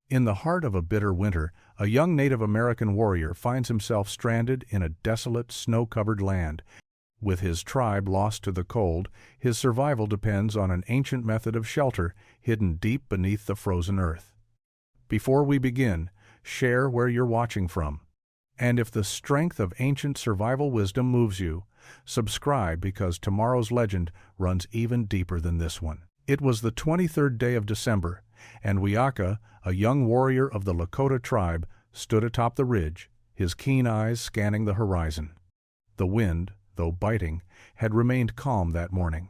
In the heart of a bitter winter, a young Native American warrior finds himself stranded in a desolate, snow-covered land. With his tribe lost to the cold, his survival depends on an ancient method of shelter hidden deep beneath the frozen earth. Before we begin, share where you're watching from. And if the strength of ancient survival wisdom moves you, subscribe because tomorrow's legend runs even deeper than this one. It was the 23rd day of December, and Wiaka, a young warrior of the Lakota tribe, stood atop the ridge, his keen eyes scanning the horizon. The wind, though biting, had remained calm that morning,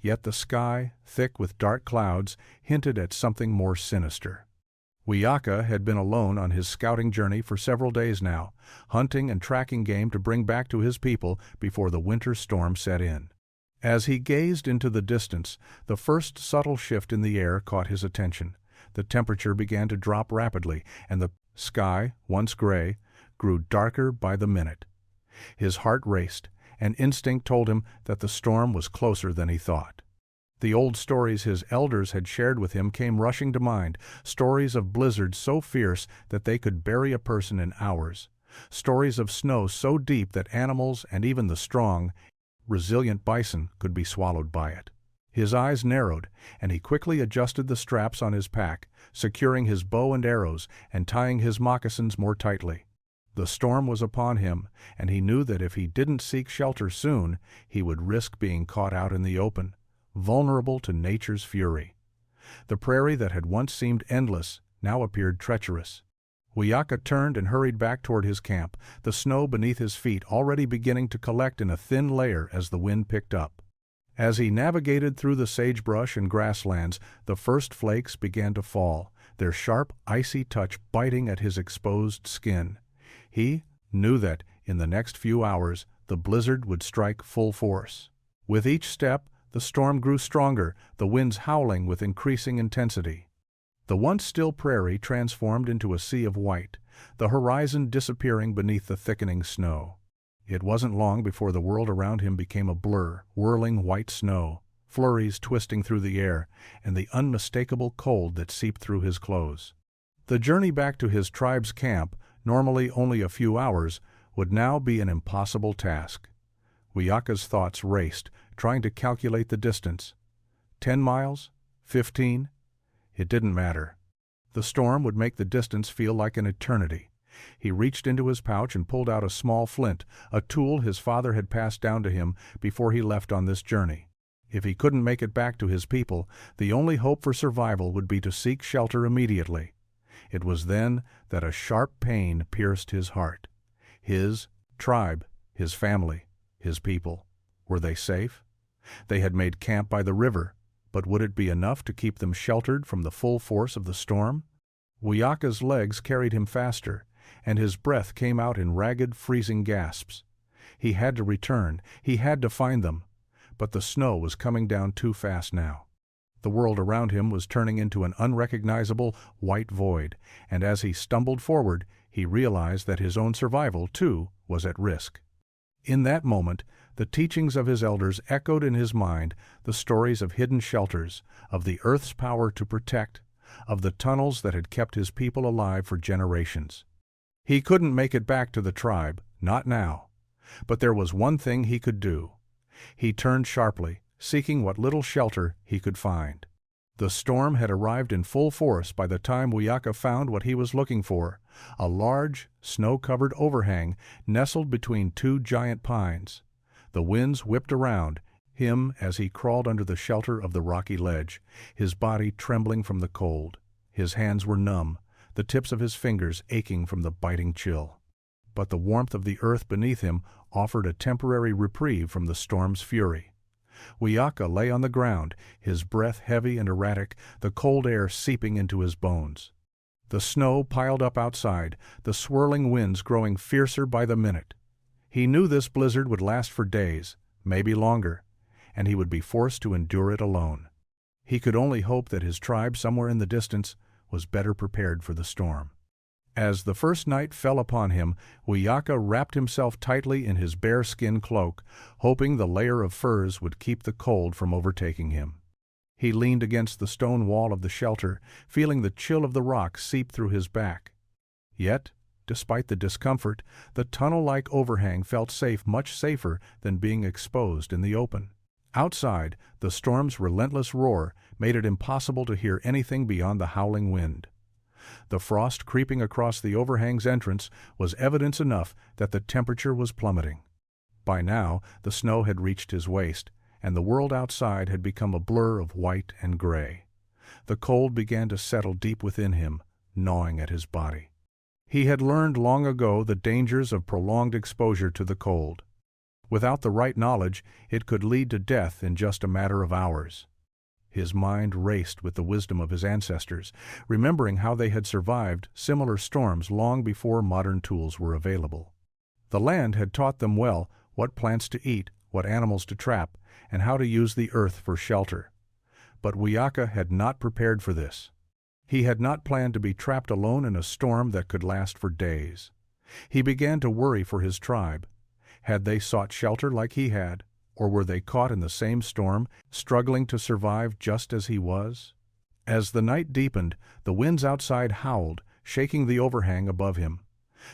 yet the sky, thick with dark clouds, hinted at something more sinister. Wiaka had been alone on his scouting journey for several days now, hunting and tracking game to bring back to his people before the winter storm set in. As he gazed into the distance, the first subtle shift in the air caught his attention. The temperature began to drop rapidly, and the sky, once gray, grew darker by the minute. His heart raced, and instinct told him that the storm was closer than he thought. The old stories his elders had shared with him came rushing to mind, stories of blizzards so fierce that they could bury a person in hours, stories of snow so deep that animals and even the strong, resilient bison could be swallowed by it. His eyes narrowed, and he quickly adjusted the straps on his pack, securing his bow and arrows and tying his moccasins more tightly. The storm was upon him, and he knew that if he didn't seek shelter soon, he would risk being caught out in the open, vulnerable to nature's fury. The prairie that had once seemed endless now appeared treacherous. Wiaka turned and hurried back toward his camp, the snow beneath his feet already beginning to collect in a thin layer as the wind picked up. As he navigated through the sagebrush and grasslands, the first flakes began to fall, their sharp, icy touch biting at his exposed skin. He knew that, in the next few hours, the blizzard would strike full force. With each step, the storm grew stronger, the winds howling with increasing intensity. The once still prairie transformed into a sea of white, the horizon disappearing beneath the thickening snow. It wasn't long before the world around him became a blur, whirling white snow, flurries twisting through the air, and the unmistakable cold that seeped through his clothes. The journey back to his tribe's camp, normally only a few hours, would now be an impossible task. Wiaka's thoughts raced, trying to calculate the distance. 10 miles? 15? It didn't matter. The storm would make the distance feel like an eternity. He reached into his pouch and pulled out a small flint, a tool his father had passed down to him before he left on this journey. If he couldn't make it back to his people, the only hope for survival would be to seek shelter immediately. It was then that a sharp pain pierced his heart. His tribe, his family, his people. Were they safe? They had made camp by the river, but would it be enough to keep them sheltered from the full force of the storm? Wiaka's legs carried him faster, and his breath came out in ragged, freezing gasps. He had to return, he had to find them, but the snow was coming down too fast now. The world around him was turning into an unrecognizable white void, and as he stumbled forward, he realized that his own survival, too, was at risk. In that moment, the teachings of his elders echoed in his mind, the stories of hidden shelters, of the earth's power to protect, of the tunnels that had kept his people alive for generations. He couldn't make it back to the tribe, not now. But there was one thing he could do. He turned sharply, seeking what little shelter he could find. The storm had arrived in full force by the time Wiaka found what he was looking for, a large, snow-covered overhang nestled between two giant pines. The winds whipped around him as he crawled under the shelter of the rocky ledge, his body trembling from the cold. His hands were numb, the tips of his fingers aching from the biting chill. But the warmth of the earth beneath him offered a temporary reprieve from the storm's fury. Wiaka lay on the ground, his breath heavy and erratic, the cold air seeping into his bones. The snow piled up outside, the swirling winds growing fiercer by the minute. He knew this blizzard would last for days, maybe longer, and he would be forced to endure it alone. He could only hope that his tribe somewhere in the distance was better prepared for the storm. As the first night fell upon him, Wiaka wrapped himself tightly in his bearskin cloak, hoping the layer of furs would keep the cold from overtaking him. He leaned against the stone wall of the shelter, feeling the chill of the rock seep through his back. Yet, despite the discomfort, the tunnel-like overhang felt safe, much safer than being exposed in the open. Outside, the storm's relentless roar made it impossible to hear anything beyond the howling wind. The frost creeping across the overhang's entrance was evidence enough that the temperature was plummeting. By now, the snow had reached his waist, and the world outside had become a blur of white and gray. The cold began to settle deep within him, gnawing at his body. He had learned long ago the dangers of prolonged exposure to the cold. Without the right knowledge, it could lead to death in just a matter of hours. His mind raced with the wisdom of his ancestors, remembering how they had survived similar storms long before modern tools were available. The land had taught them well what plants to eat, what animals to trap, and how to use the earth for shelter. But Wiyaka had not prepared for this. He had not planned to be trapped alone in a storm that could last for days. He began to worry for his tribe. Had they sought shelter like he had, or were they caught in the same storm, struggling to survive just as he was? As the night deepened, the winds outside howled, shaking the overhang above him.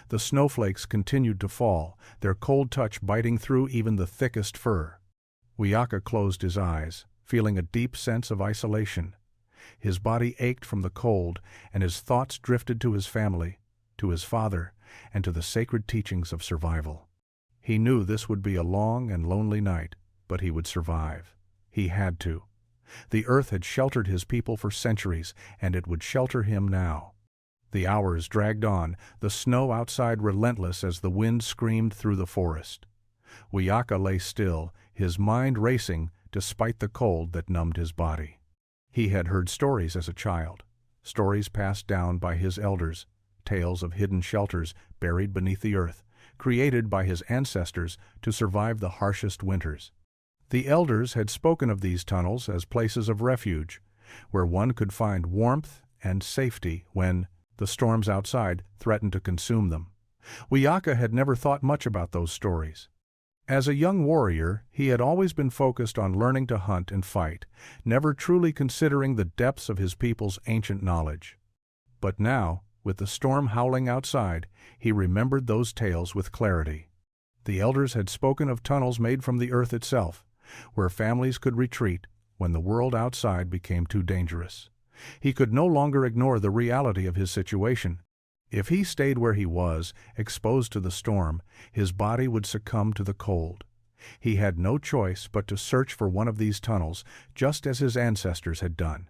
The snowflakes continued to fall, their cold touch biting through even the thickest fur. Wiyaka closed his eyes, feeling a deep sense of isolation. His body ached from the cold, and his thoughts drifted to his family, to his father, and to the sacred teachings of survival. He knew this would be a long and lonely night, but he would survive. He had to. The earth had sheltered his people for centuries, and it would shelter him now. The hours dragged on, the snow outside relentless as the wind screamed through the forest. Wiyaka lay still, his mind racing despite the cold that numbed his body. He had heard stories as a child, stories passed down by his elders, tales of hidden shelters buried beneath the earth, created by his ancestors to survive the harshest winters. The elders had spoken of these tunnels as places of refuge, where one could find warmth and safety when the storms outside threatened to consume them. Wiyaka had never thought much about those stories. As a young warrior, he had always been focused on learning to hunt and fight, never truly considering the depths of his people's ancient knowledge. But now, with the storm howling outside, he remembered those tales with clarity. The elders had spoken of tunnels made from the earth itself, where families could retreat when the world outside became too dangerous. He could no longer ignore the reality of his situation. If he stayed where he was, exposed to the storm, his body would succumb to the cold. He had no choice but to search for one of these tunnels, just as his ancestors had done.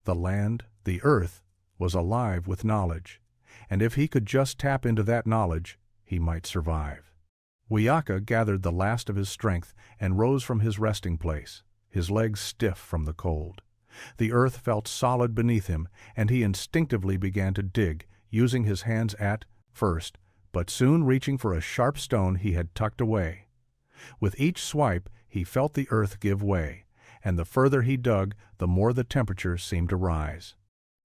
The land, the earth, was alive with knowledge, and if he could just tap into that knowledge, he might survive. Wiyaka gathered the last of his strength and rose from his resting place, his legs stiff from the cold. The earth felt solid beneath him, and he instinctively began to dig, using his hands at first, but soon reaching for a sharp stone he had tucked away. With each swipe, he felt the earth give way, and the further he dug, the more the temperature seemed to rise.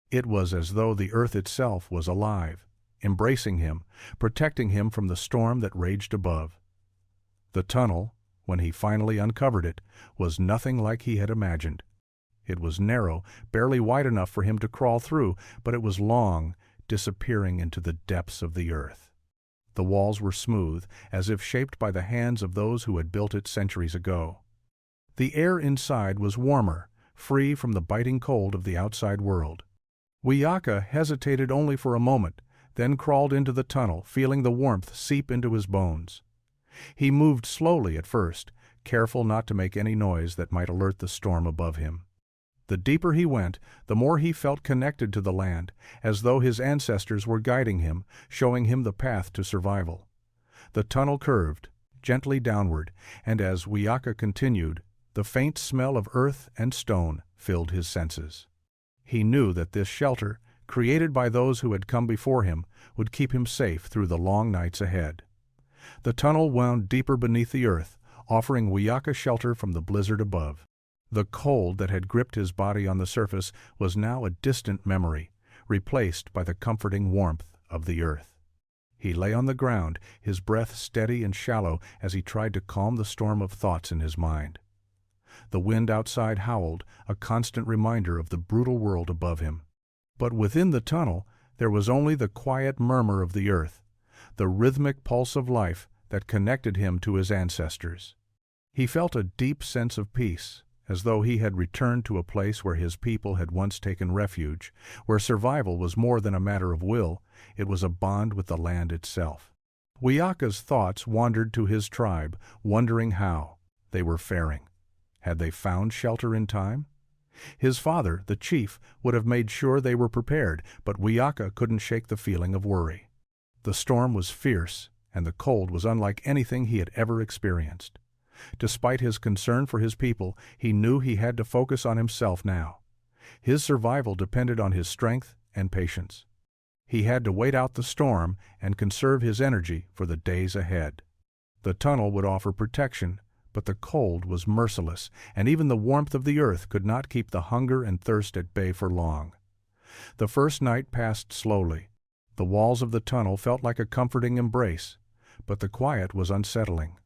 It was as though the earth itself was alive, embracing him, protecting him from the storm that raged above. The tunnel, when he finally uncovered it, was nothing like he had imagined. It was narrow, barely wide enough for him to crawl through, but it was long, disappearing into the depths of the earth. The walls were smooth, as if shaped by the hands of those who had built it centuries ago. The air inside was warmer, free from the biting cold of the outside world. Wiyaka hesitated only for a moment, then crawled into the tunnel, feeling the warmth seep into his bones. He moved slowly at first, careful not to make any noise that might alert the storm above him. The deeper he went, the more he felt connected to the land, as though his ancestors were guiding him, showing him the path to survival. The tunnel curved, gently downward, and as Wiyaka continued, the faint smell of earth and stone filled his senses. He knew that this shelter, created by those who had come before him, would keep him safe through the long nights ahead. The tunnel wound deeper beneath the earth, offering Wiyaka shelter from the blizzard above. The cold that had gripped his body on the surface was now a distant memory, replaced by the comforting warmth of the earth. He lay on the ground, his breath steady and shallow as he tried to calm the storm of thoughts in his mind. The wind outside howled, a constant reminder of the brutal world above him. But within the tunnel, there was only the quiet murmur of the earth, the rhythmic pulse of life that connected him to his ancestors. He felt a deep sense of peace, as though he had returned to a place where his people had once taken refuge, where survival was more than a matter of will, it was a bond with the land itself. Wiyaka's thoughts wandered to his tribe, wondering how they were faring. Had they found shelter in time? His father, the chief, would have made sure they were prepared, but Wiyaka couldn't shake the feeling of worry. The storm was fierce, and the cold was unlike anything he had ever experienced. Despite his concern for his people, he knew he had to focus on himself now. His survival depended on his strength and patience. He had to wait out the storm and conserve his energy for the days ahead. The tunnel would offer protection, but the cold was merciless, and even the warmth of the earth could not keep the hunger and thirst at bay for long. The first night passed slowly. The walls of the tunnel felt like a comforting embrace, but the quiet was unsettling.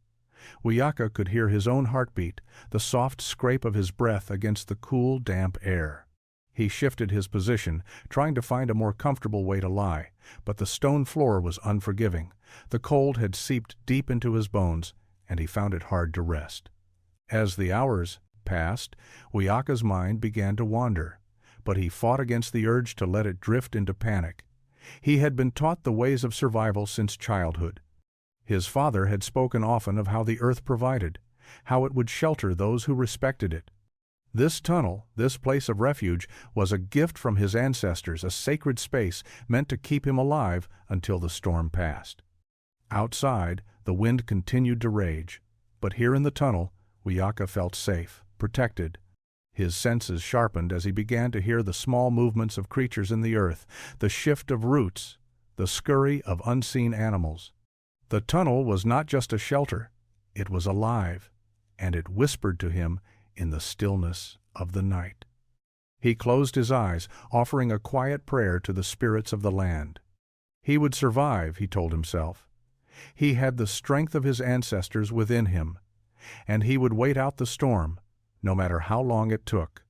Wiyaka could hear his own heartbeat, the soft scrape of his breath against the cool, damp air. He shifted his position, trying to find a more comfortable way to lie, but the stone floor was unforgiving. The cold had seeped deep into his bones, and he found it hard to rest. As the hours passed, Wiyaka's mind began to wander, but he fought against the urge to let it drift into panic. He had been taught the ways of survival since childhood. His father had spoken often of how the earth provided, how it would shelter those who respected it. This tunnel, this place of refuge, was a gift from his ancestors, a sacred space meant to keep him alive until the storm passed. Outside, the wind continued to rage, but here in the tunnel, Wiyaka felt safe, protected. His senses sharpened as he began to hear the small movements of creatures in the earth, the shift of roots, the scurry of unseen animals. The tunnel was not just a shelter, it was alive, and it whispered to him in the stillness of the night. He closed his eyes, offering a quiet prayer to the spirits of the land. He would survive, he told himself. He had the strength of his ancestors within him, and he would wait out the storm, no matter how long it took.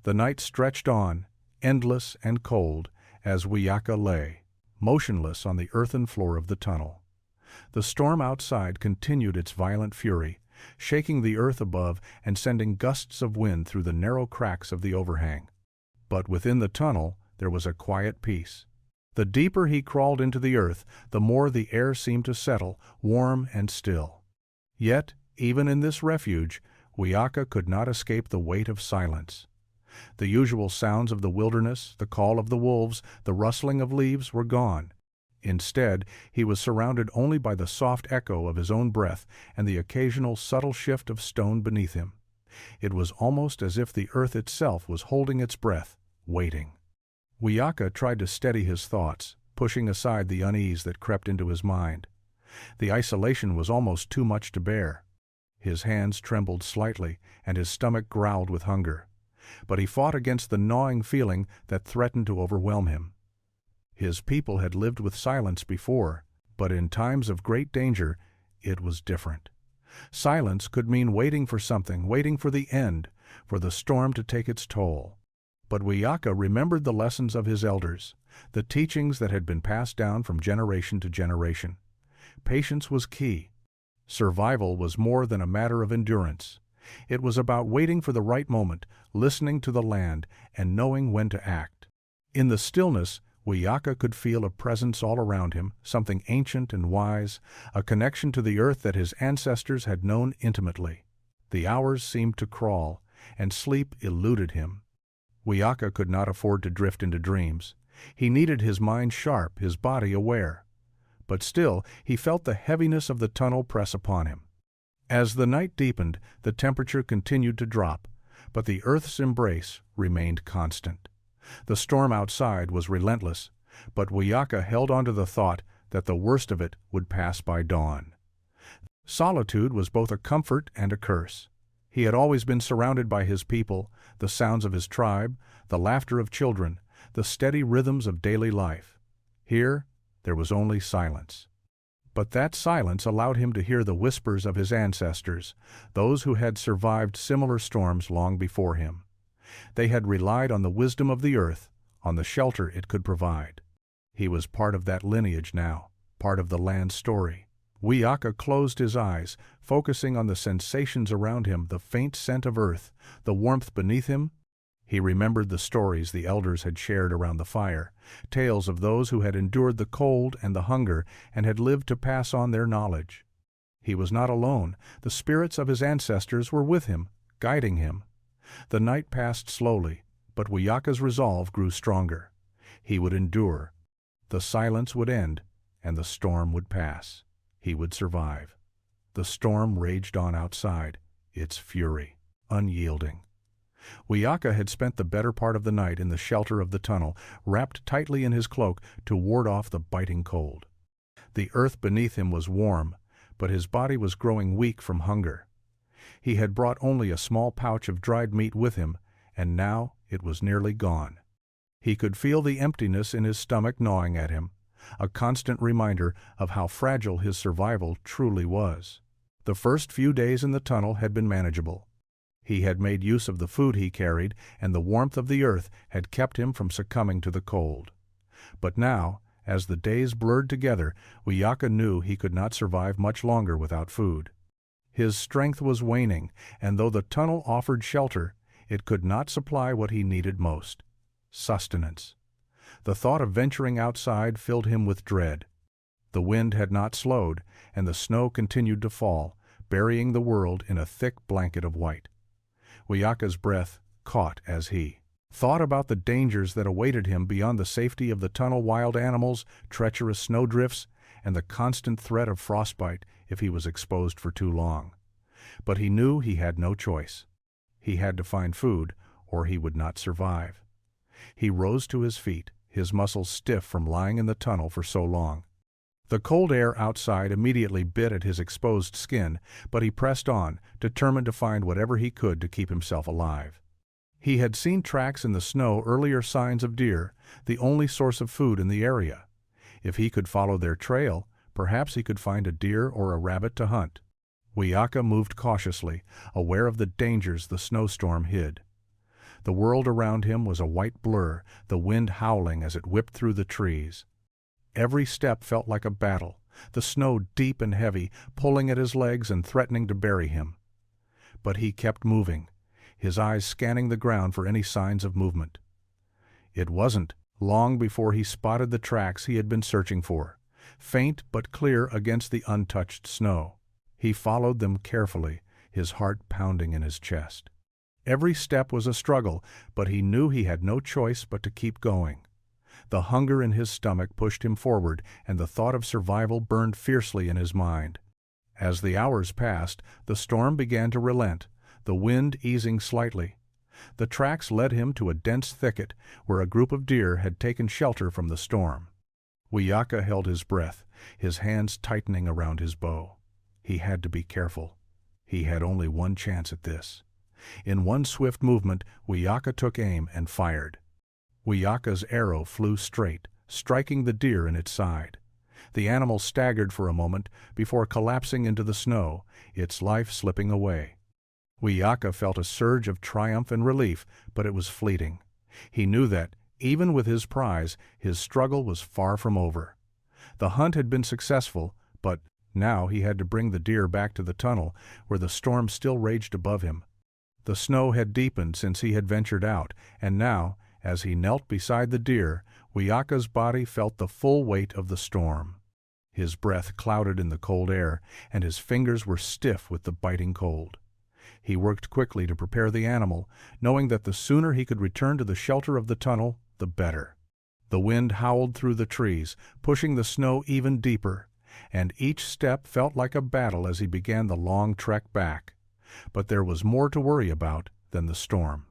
The night stretched on, endless and cold, as Wiyaka lay, motionless on the earthen floor of the tunnel. The storm outside continued its violent fury, shaking the earth above and sending gusts of wind through the narrow cracks of the overhang. But within the tunnel there was a quiet peace. The deeper he crawled into the earth, the more the air seemed to settle, warm and still. Yet, even in this refuge, Wiyaka could not escape the weight of silence. The usual sounds of the wilderness, the call of the wolves, the rustling of leaves were gone. Instead, he was surrounded only by the soft echo of his own breath and the occasional subtle shift of stone beneath him. It was almost as if the earth itself was holding its breath, waiting. Wiyaka tried to steady his thoughts, pushing aside the unease that crept into his mind. The isolation was almost too much to bear. His hands trembled slightly, and his stomach growled with hunger. But he fought against the gnawing feeling that threatened to overwhelm him. His people had lived with silence before, but in times of great danger, it was different. Silence could mean waiting for something, waiting for the end, for the storm to take its toll. But Wiyaka remembered the lessons of his elders, the teachings that had been passed down from generation to generation. Patience was key. Survival was more than a matter of endurance. It was about waiting for the right moment, listening to the land, and knowing when to act. In the stillness, Wiyaka could feel a presence all around him, something ancient and wise, a connection to the earth that his ancestors had known intimately. The hours seemed to crawl, and sleep eluded him. Wiyaka could not afford to drift into dreams. He needed his mind sharp, his body aware. But still, he felt the heaviness of the tunnel press upon him. As the night deepened, the temperature continued to drop, but the earth's embrace remained constant. The storm outside was relentless, but Wiyaka held on to the thought that the worst of it would pass by dawn. Solitude was both a comfort and a curse. He had always been surrounded by his people, the sounds of his tribe, the laughter of children, the steady rhythms of daily life. Here, there was only silence. But that silence allowed him to hear the whispers of his ancestors, those who had survived similar storms long before him. They had relied on the wisdom of the earth, on the shelter it could provide. He was part of that lineage now, part of the land's story. Wiyaka closed his eyes, focusing on the sensations around him, the faint scent of earth, the warmth beneath him. He remembered the stories the elders had shared around the fire, tales of those who had endured the cold and the hunger and had lived to pass on their knowledge. He was not alone. The spirits of his ancestors were with him, guiding him. The night passed slowly, but Wiyaka's resolve grew stronger. He would endure. The silence would end, and the storm would pass. He would survive. The storm raged on outside, its fury unyielding. Wiyaka had spent the better part of the night in the shelter of the tunnel, wrapped tightly in his cloak to ward off the biting cold. The earth beneath him was warm, but his body was growing weak from hunger. He had brought only a small pouch of dried meat with him, and now it was nearly gone. He could feel the emptiness in his stomach gnawing at him, a constant reminder of how fragile his survival truly was. The first few days in the tunnel had been manageable. He had made use of the food he carried, and the warmth of the earth had kept him from succumbing to the cold. But now, as the days blurred together, Wiyaka knew he could not survive much longer without food. His strength was waning, and though the tunnel offered shelter, it could not supply what he needed most: sustenance. The thought of venturing outside filled him with dread. The wind had not slowed, and the snow continued to fall, burying the world in a thick blanket of white. Wiyaka's breath caught as he thought about the dangers that awaited him beyond the safety of the tunnel: wild animals, treacherous snowdrifts, and the constant threat of frostbite if he was exposed for too long. But he knew he had no choice. He had to find food, or he would not survive. He rose to his feet, his muscles stiff from lying in the tunnel for so long. The cold air outside immediately bit at his exposed skin, but he pressed on, determined to find whatever he could to keep himself alive. He had seen tracks in the snow, earlier signs of deer, the only source of food in the area. If he could follow their trail, perhaps he could find a deer or a rabbit to hunt. Wiyaka moved cautiously, aware of the dangers the snowstorm hid. The world around him was a white blur, the wind howling as it whipped through the trees. Every step felt like a battle, the snow deep and heavy, pulling at his legs and threatening to bury him. But he kept moving, his eyes scanning the ground for any signs of movement. It wasn't long before he spotted the tracks he had been searching for, faint but clear against the untouched snow. He followed them carefully, his heart pounding in his chest. Every step was a struggle, but he knew he had no choice but to keep going. The hunger in his stomach pushed him forward, and the thought of survival burned fiercely in his mind. As the hours passed, the storm began to relent, the wind easing slightly. The tracks led him to a dense thicket where a group of deer had taken shelter from the storm. Wiyaka held his breath, his hands tightening around his bow. He had to be careful. He had only one chance at this. In one swift movement, Wiyaka took aim and fired. Wiyaka's arrow flew straight, striking the deer in its side. The animal staggered for a moment before collapsing into the snow, its life slipping away. Wiyaka felt a surge of triumph and relief, but it was fleeting. He knew that, even with his prize, his struggle was far from over. The hunt had been successful, but now he had to bring the deer back to the tunnel, where the storm still raged above him. The snow had deepened since he had ventured out, and now, as he knelt beside the deer, Wiyaka's body felt the full weight of the storm. His breath clouded in the cold air, and his fingers were stiff with the biting cold. He worked quickly to prepare the animal, knowing that the sooner he could return to the shelter of the tunnel, the better. The wind howled through the trees, pushing the snow even deeper, and each step felt like a battle as he began the long trek back. But there was more to worry about than the storm.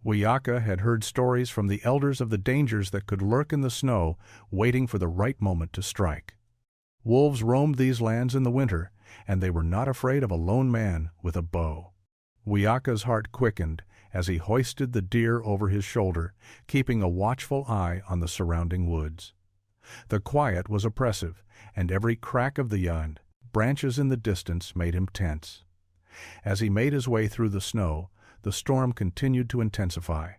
Wiyaka had heard stories from the elders of the dangers that could lurk in the snow, waiting for the right moment to strike. Wolves roamed these lands in the winter, and they were not afraid of a lone man with a bow. Wiyaka's heart quickened as he hoisted the deer over his shoulder, keeping a watchful eye on the surrounding woods. The quiet was oppressive, and every crack of the branches in the distance made him tense. As he made his way through the snow, the storm continued to intensify.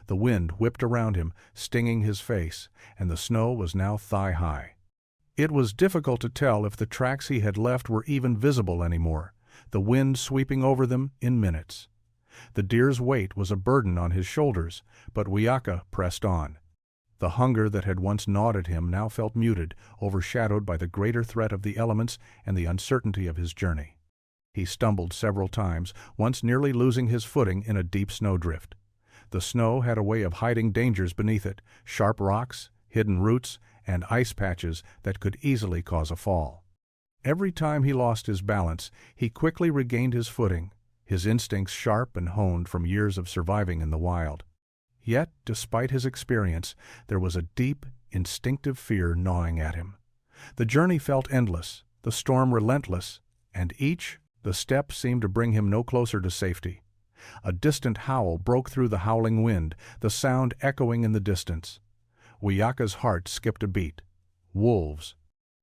The wind whipped around him, stinging his face, and the snow was now thigh-high. It was difficult to tell if the tracks he had left were even visible anymore, the wind sweeping over them in minutes. The deer's weight was a burden on his shoulders, but Wiyaka pressed on. The hunger that had once gnawed at him now felt muted, overshadowed by the greater threat of the elements and the uncertainty of his journey. He stumbled several times, once nearly losing his footing in a deep snowdrift. The snow had a way of hiding dangers beneath it, sharp rocks, hidden roots, and ice patches that could easily cause a fall. Every time he lost his balance, he quickly regained his footing, his instincts sharp and honed from years of surviving in the wild. Yet, despite his experience, there was a deep, instinctive fear gnawing at him. The journey felt endless, the storm relentless, and the step seemed to bring him no closer to safety. A distant howl broke through the howling wind, the sound echoing in the distance. Wiyaka's heart skipped a beat. Wolves.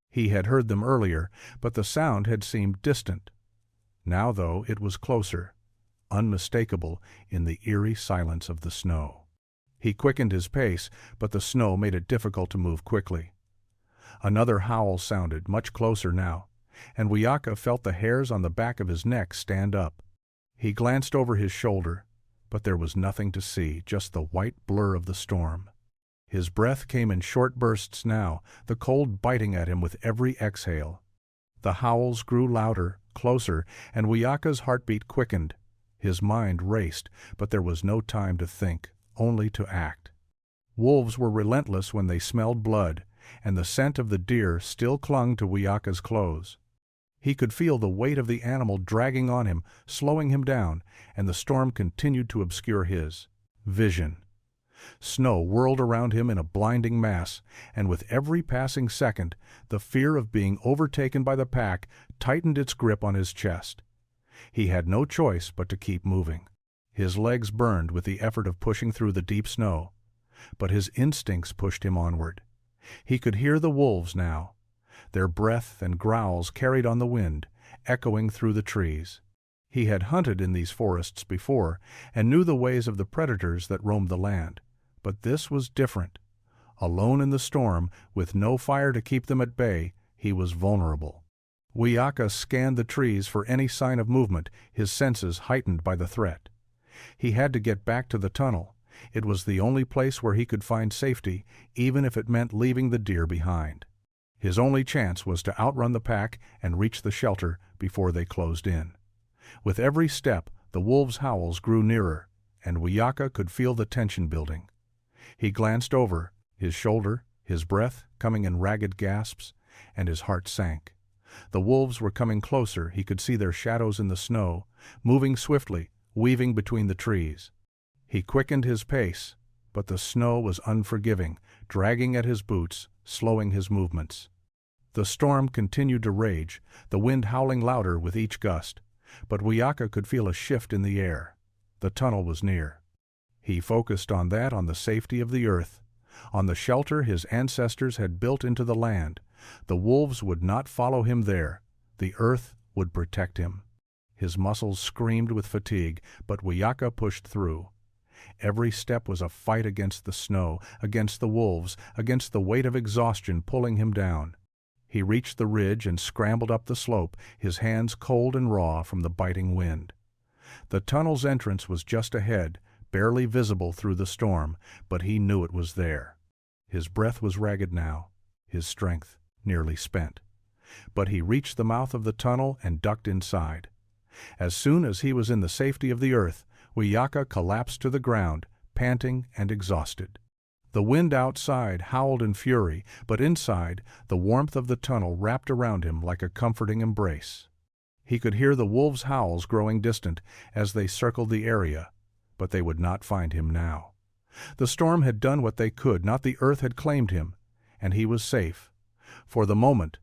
He had heard them earlier, but the sound had seemed distant. Now, though, it was closer, unmistakable in the eerie silence of the snow. He quickened his pace, but the snow made it difficult to move quickly. Another howl sounded, much closer now, and Wiyaka felt the hairs on the back of his neck stand up. He glanced over his shoulder, but there was nothing to see, just the white blur of the storm. His breath came in short bursts now, the cold biting at him with every exhale. The howls grew louder, closer, and Wiyaka's heartbeat quickened. His mind raced, but there was no time to think, only to act. Wolves were relentless when they smelled blood, and the scent of the deer still clung to Wiyaka's clothes. He could feel the weight of the animal dragging on him, slowing him down, and the storm continued to obscure his vision. Snow whirled around him in a blinding mass, and with every passing second, the fear of being overtaken by the pack tightened its grip on his chest. He had no choice but to keep moving. His legs burned with the effort of pushing through the deep snow, but his instincts pushed him onward. He could hear the wolves now. Their breath and growls carried on the wind, echoing through the trees. He had hunted in these forests before and knew the ways of the predators that roamed the land. But this was different. Alone in the storm, with no fire to keep them at bay, he was vulnerable. Wiyaka scanned the trees for any sign of movement, his senses heightened by the threat. He had to get back to the tunnel. It was the only place where he could find safety, even if it meant leaving the deer behind. His only chance was to outrun the pack and reach the shelter before they closed in. With every step, the wolves' howls grew nearer, and Wiyaka could feel the tension building. He glanced over, his shoulder, his breath coming in ragged gasps, and his heart sank. The wolves were coming closer. He could see their shadows in the snow, moving swiftly, weaving between the trees. He quickened his pace, but the snow was unforgiving, dragging at his boots, slowing his movements. The storm continued to rage, the wind howling louder with each gust, but Wiyaka could feel a shift in the air. The tunnel was near. He focused on the safety of the earth, on the shelter his ancestors had built into the land. The wolves would not follow him there. The earth would protect him. His muscles screamed with fatigue, but Wiyaka pushed through. Every step was a fight against the snow, against the wolves, against the weight of exhaustion pulling him down. He reached the ridge and scrambled up the slope, his hands cold and raw from the biting wind. The tunnel's entrance was just ahead, barely visible through the storm, but he knew it was there. His breath was ragged now, his strength nearly spent. But he reached the mouth of the tunnel and ducked inside. As soon as he was in the safety of the earth, Wiyaka collapsed to the ground, panting and exhausted. The wind outside howled in fury, but inside, the warmth of the tunnel wrapped around him like a comforting embrace. He could hear the wolves' howls growing distant as they circled the area, but they would not find him now. The storm had done what they could, not the earth had claimed him, and he was safe. For the moment,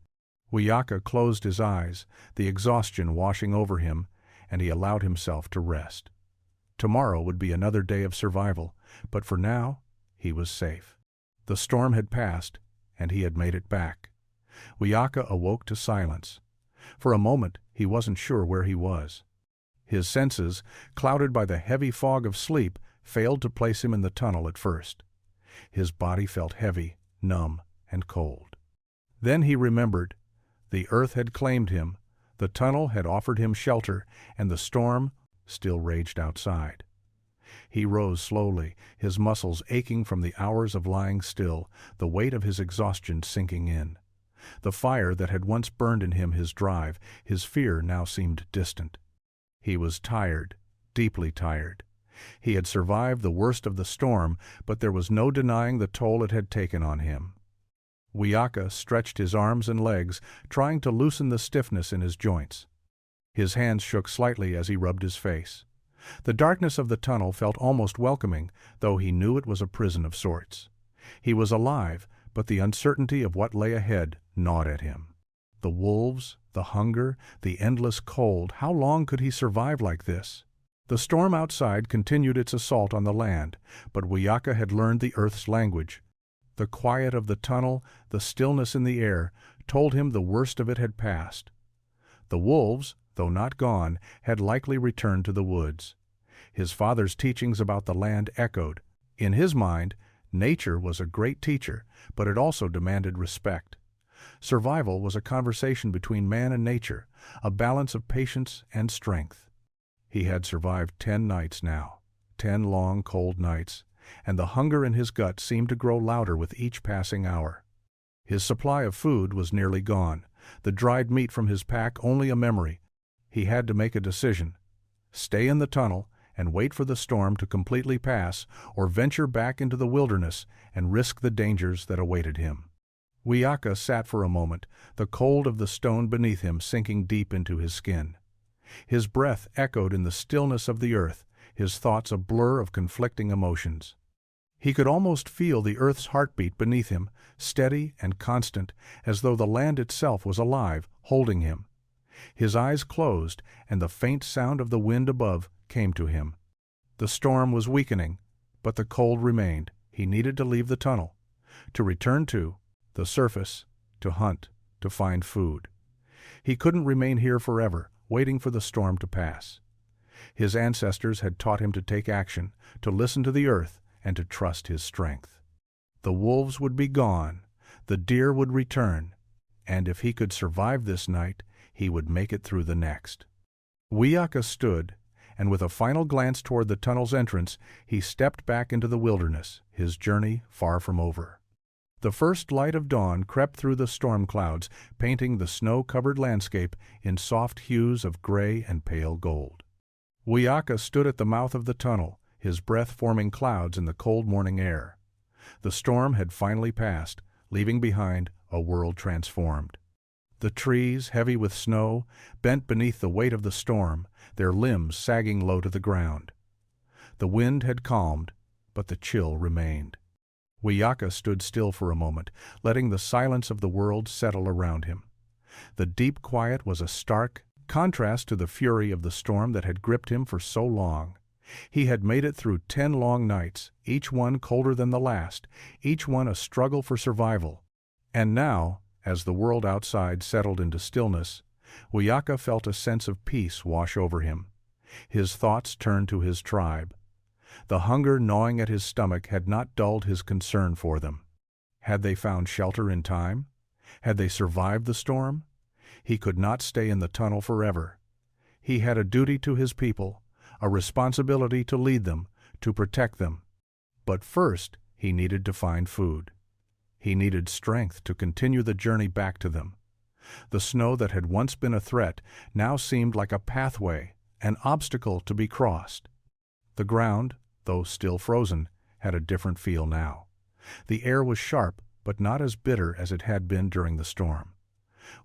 Wiyaka closed his eyes, the exhaustion washing over him, and he allowed himself to rest. Tomorrow would be another day of survival, but for now, he was safe. The storm had passed, and he had made it back. Wiyaka awoke to silence. For a moment, he wasn't sure where he was. His senses, clouded by the heavy fog of sleep, failed to place him in the tunnel at first. His body felt heavy, numb, and cold. Then he remembered. The earth had claimed him, the tunnel had offered him shelter, and the storm still raged outside. He rose slowly, his muscles aching from the hours of lying still, the weight of his exhaustion sinking in. The fire that had once burned in him his drive, his fear now seemed distant. He was tired, deeply tired. He had survived the worst of the storm, but there was no denying the toll it had taken on him. Wiyaka stretched his arms and legs, trying to loosen the stiffness in his joints. His hands shook slightly as he rubbed his face. The darkness of the tunnel felt almost welcoming, though he knew it was a prison of sorts. He was alive, but the uncertainty of what lay ahead gnawed at him. The wolves, the hunger, the endless cold, how long could he survive like this? The storm outside continued its assault on the land, but Wiyaka had learned the earth's language. The quiet of the tunnel, the stillness in the air, told him the worst of it had passed. The wolves, though not gone, had likely returned to the woods. His father's teachings about the land echoed. In his mind, nature was a great teacher, but it also demanded respect. Survival was a conversation between man and nature, a balance of patience and strength. He had survived 10 nights now, 10 long, cold nights, and the hunger in his gut seemed to grow louder with each passing hour. His supply of food was nearly gone, the dried meat from his pack only a memory. He had to make a decision: stay in the tunnel and wait for the storm to completely pass, or venture back into the wilderness and risk the dangers that awaited him. Wiyaka sat for a moment, the cold of the stone beneath him sinking deep into his skin. His breath echoed in the stillness of the earth, his thoughts a blur of conflicting emotions. He could almost feel the earth's heartbeat beneath him, steady and constant, as though the land itself was alive, holding him. His eyes closed, and the faint sound of the wind above came to him. The storm was weakening, but the cold remained. He needed to leave the tunnel, to return to the surface, to hunt, to find food. He couldn't remain here forever, waiting for the storm to pass. His ancestors had taught him to take action, to listen to the earth, and to trust his strength. The wolves would be gone, the deer would return, and if he could survive this night, he would make it through the next. Wiyaka stood, and with a final glance toward the tunnel's entrance, he stepped back into the wilderness, his journey far from over. The first light of dawn crept through the storm clouds, painting the snow-covered landscape in soft hues of gray and pale gold. Wiyaka stood at the mouth of the tunnel, his breath forming clouds in the cold morning air. The storm had finally passed, leaving behind a world transformed. The trees, heavy with snow, bent beneath the weight of the storm, their limbs sagging low to the ground. The wind had calmed, but the chill remained. Wiyaka stood still for a moment, letting the silence of the world settle around him. The deep quiet was a stark contrast to the fury of the storm that had gripped him for so long. He had made it through 10 long nights, each one colder than the last, each one a struggle for survival. And now, as the world outside settled into stillness, Wiyaka felt a sense of peace wash over him. His thoughts turned to his tribe. The hunger gnawing at his stomach had not dulled his concern for them. Had they found shelter in time? Had they survived the storm? He could not stay in the tunnel forever. He had a duty to his people, a responsibility to lead them, to protect them. But first, he needed to find food. He needed strength to continue the journey back to them. The snow that had once been a threat now seemed like a pathway, an obstacle to be crossed. The ground, though still frozen, had a different feel now. The air was sharp, but not as bitter as it had been during the storm.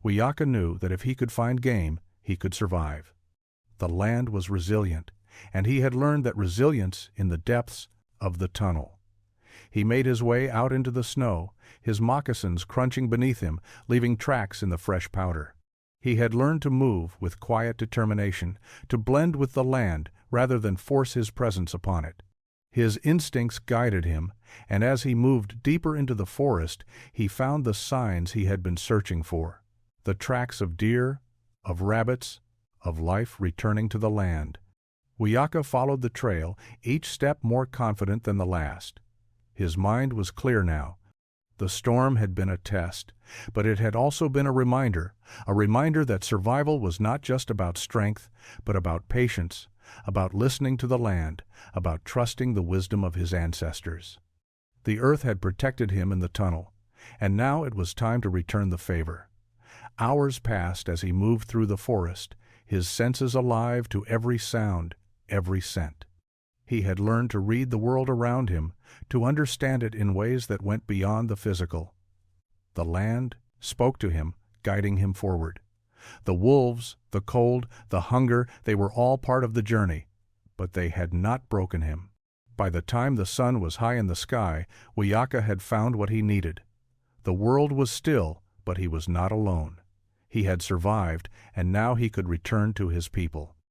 Wiyaka knew that if he could find game, he could survive. The land was resilient, and he had learned that resilience in the depths of the tunnel. He made his way out into the snow, his moccasins crunching beneath him, leaving tracks in the fresh powder. He had learned to move with quiet determination, to blend with the land rather than force his presence upon it. His instincts guided him, and as he moved deeper into the forest, he found the signs he had been searching for. The tracks of deer, of rabbits, of life returning to the land. Wiyaka followed the trail, each step more confident than the last. His mind was clear now. The storm had been a test, but it had also been a reminder that survival was not just about strength, but about patience, about listening to the land, about trusting the wisdom of his ancestors. The earth had protected him in the tunnel, and now it was time to return the favor. Hours passed as he moved through the forest, his senses alive to every sound, every scent. He had learned to read the world around him, to understand it in ways that went beyond the physical. The land spoke to him, guiding him forward. The wolves, the cold, the hunger, they were all part of the journey, but they had not broken him. By the time the sun was high in the sky, Wiyaka had found what he needed. The world was still, but he was not alone. He had survived, and now he could return to his people.